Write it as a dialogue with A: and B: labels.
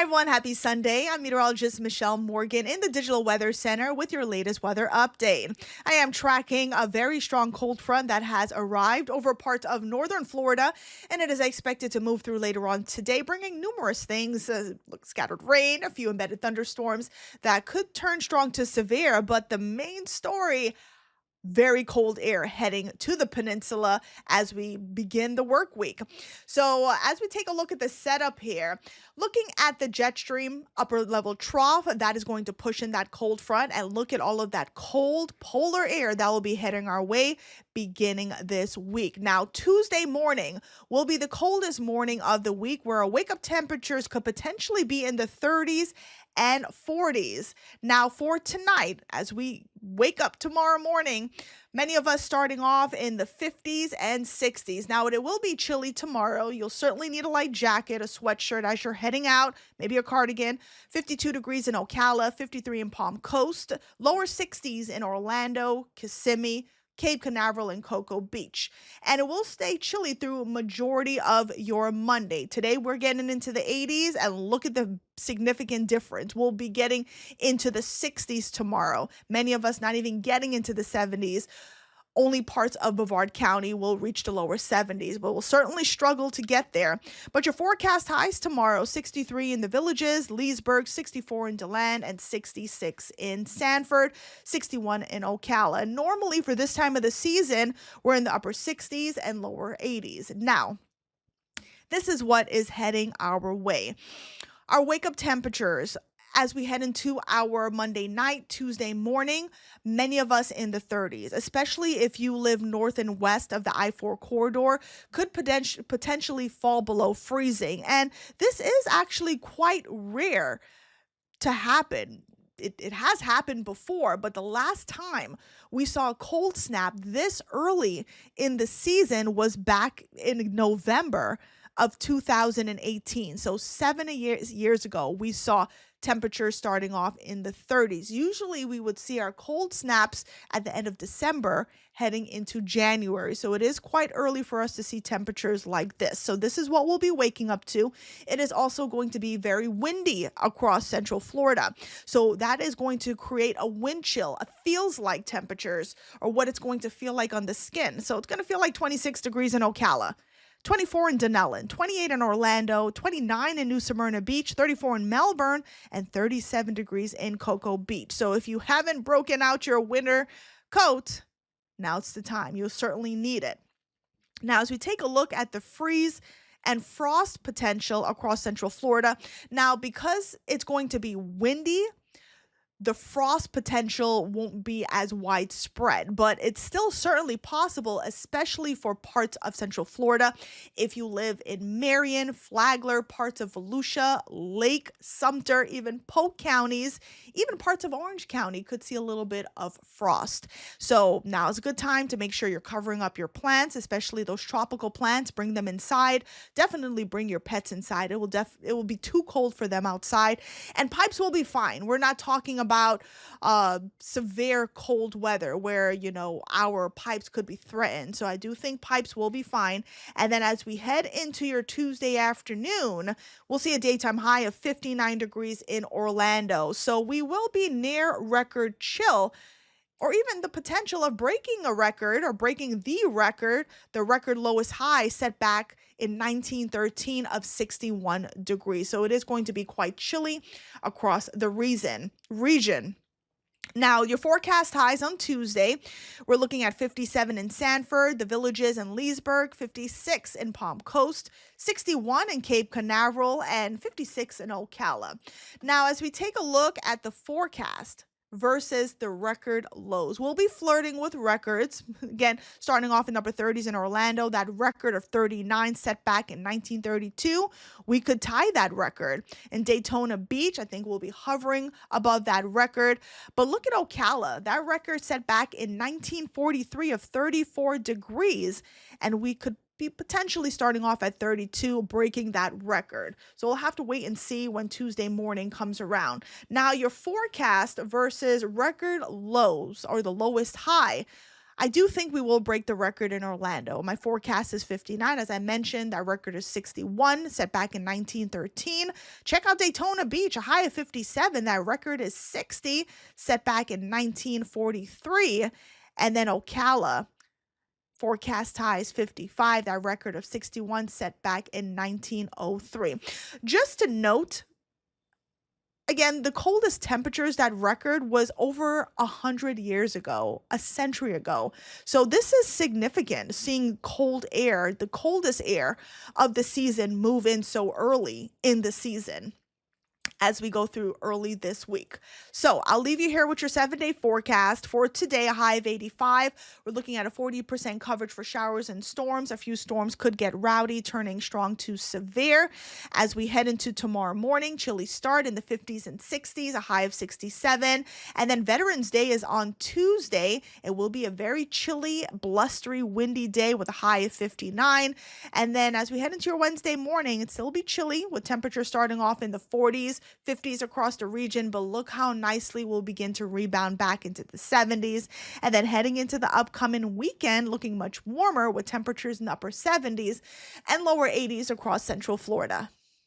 A: everyone. Happy Sunday. I'm meteorologist Michelle Morgan in the Digital Weather Center with your latest weather update. I am tracking a very strong cold front that has arrived over parts of northern Florida, and it is expected to move through later on today, bringing numerous things, scattered rain, a few embedded thunderstorms that could turn strong to severe. But the main story, very cold air heading to the peninsula as we begin the work week. So as we take a look at the setup here, looking at the jet stream upper level trough, that is going to push in that cold front, and look at all of that cold polar air that will be heading our way beginning this week. Now, Tuesday morning will be the coldest morning of the week, where our wake up temperatures could potentially be in the 30s and 40s. Now, for tonight, as we wake up tomorrow morning, many of us starting off in the 50s and 60s. Now, it will be chilly tomorrow. You'll certainly need a light jacket, a sweatshirt as you're heading out, maybe a cardigan. 52 degrees in Ocala, 53 in Palm Coast, lower 60s in Orlando, Kissimmee, Cape Canaveral, and Cocoa Beach. And it will stay chilly through majority of your Monday. Today, we're getting into the 80s, and look at the significant difference. We'll be getting into the 60s tomorrow. Many of us not even getting into the 70s. Only parts of Brevard County will reach the lower 70s, but we'll certainly struggle to get there. But your forecast highs tomorrow: 63 in the Villages, Leesburg, 64 in DeLand, and 66 in Sanford, 61 in Ocala. And normally for this time of the season, we're in the upper 60s and lower 80s. Now, this is what is heading our way. Our wake-up temperatures as we head into our Monday night, Tuesday morning, many of us in the 30s, especially if you live north and west of the I-4 corridor, could potentially fall below freezing. And this is actually quite rare to happen. It has happened before, but the last time we saw a cold snap this early in the season was back in November of 2018. So 7 years ago, we saw temperatures starting off in the 30s. Usually we would see our cold snaps at the end of December heading into January. So it is quite early for us to see temperatures like this. So this is what we'll be waking up to. It is also going to be very windy across central Florida. So that is going to create a wind chill, a feels like temperatures, or what it's going to feel like on the skin. So it's going to feel like 26 degrees in Ocala, 24 in Denellen, 28 in Orlando, 29 in New Smyrna Beach, 34 in Melbourne, and 37 degrees in Cocoa Beach. So if you haven't broken out your winter coat, now it's the time. You'll certainly need it. Now, as we take a look at the freeze and frost potential across central Florida, now because it's going to be windy, the frost potential won't be as widespread, but it's still certainly possible, especially for parts of central Florida. If you live in Marion, Flagler, parts of Volusia, Lake, Sumter, even Polk counties, even parts of Orange County could see a little bit of frost. So now is a good time to make sure you're covering up your plants, especially those tropical plants. Bring them inside. Definitely bring your pets inside. It will be too cold for them outside, and pipes will be fine. We're not talking about severe cold weather where, our pipes could be threatened. So I do think pipes will be fine. And then as we head into your Tuesday afternoon, we'll see a daytime high of 59 degrees in Orlando. So we will be near record chill, or even the potential of breaking a record or breaking the record lowest high set back in 1913 of 61 degrees. So it is going to be quite chilly across the region. Now, your forecast highs on Tuesday, we're looking at 57 in Sanford, the Villages, and Leesburg, 56 in Palm Coast, 61 in Cape Canaveral, and 56 in Ocala. Now, as we take a look at the forecast versus the record lows, we'll be flirting with records. Again, starting off in upper 30s in Orlando, that record of 39 set back in 1932. We could tie that record. In Daytona Beach, I think we'll be hovering above that record. But look at Ocala, that record set back in 1943 of 34 degrees, and we could be potentially starting off at 32, breaking that record. So we'll have to wait and see when Tuesday morning comes around. Now, your forecast versus record lows, or the lowest high, I do think we will break the record in Orlando. My forecast is 59. As I mentioned, that record is 61, set back in 1913. Check out Daytona Beach, a high of 57. That record is 60, set back in 1943. And then Ocala, forecast high is 55. That record of 61, set back in 1903. Just to note, again, the coldest temperatures, that record was over 100 years ago, a century ago. So this is significant, seeing cold air, the coldest air of the season, move in so early in the season as we go through early this week. So I'll leave you here with your 7-day forecast. For today, a high of 85. We're looking at a 40% coverage for showers and storms. A few storms could get rowdy, turning strong to severe. As we head into tomorrow morning, chilly start in the 50s and 60s, a high of 67. And then Veterans Day is on Tuesday. It will be a very chilly, blustery, windy day with a high of 59. And then as we head into your Wednesday morning, it still be chilly with temperatures starting off in the 40s, 50s across the region, but look how nicely we'll begin to rebound back into the 70s. And then heading into the upcoming weekend, looking much warmer with temperatures in the upper 70s and lower 80s across Central Florida.